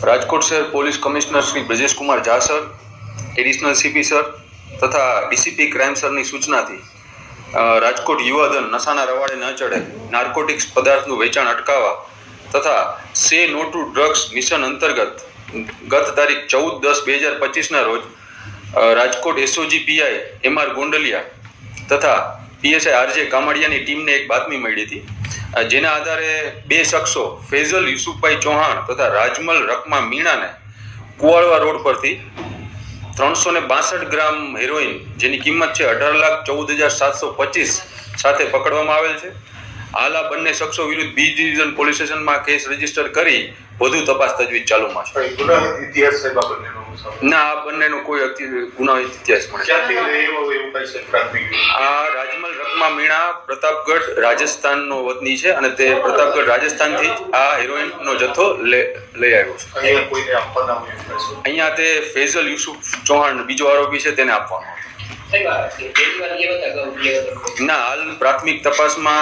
રાજકોટ શહેર police commissioner Shri Brajesh Kumar Jha sir, additional CP sir તથા DCP crime સરની સૂચનાથી Rajkot યુવાધન નશાના રવાડે ન ચડે, નાર્કોટિક્સ પદાર્થનું વેચાણ અટકાવવા તથા સે નો ટુ ડ્રગ્સ મિશન અંતર્ગત ગત તારીખ 14/10/2025ના રોજ Rajkot SOG PI MR Gondaliya તથા પીએસઆઈ આરજે કામડિયાની ટીમને એક બાતમી મળી હતી, જેના આધારે બે શખ્સો ફૈઝલ યુસુફભાઈ ચૌહાણ તથા રાજમલ રકમા મીણાને કુવાડવા રોડ પરથી 362 ગ્રામ હેરોઇન જેની કિંમત છે 18,14,725 સાથે પકડવામાં આવેલ છે. હાલ આ બંને શખ્સો વિરુદ્ધ બી ડિવિઝન પોલીસ સ્ટેશનમાં કેસ રજીસ્ટર કરી વધુ તપાસ તજવીજ ચાલુમાં છે. ના, આ બંનેનો કોઈ ગુનાહિત ઇતિહાસ આ રાજમલ રકમા મીણા પ્રતાપગઢ રાજસ્થાનનો વતની છે અને તે પ્રતાપગઢ રાજસ્થાનથી જ આ હેરોઇનનો જથ્થો લઈ આવ્યો છે. અહીંયા તે ફૈઝલ યુસુફ ચૌહાણ બીજો આરોપી છે, તેને આપવાનો. ના, હાલ પ્રાથમિક તપાસમાં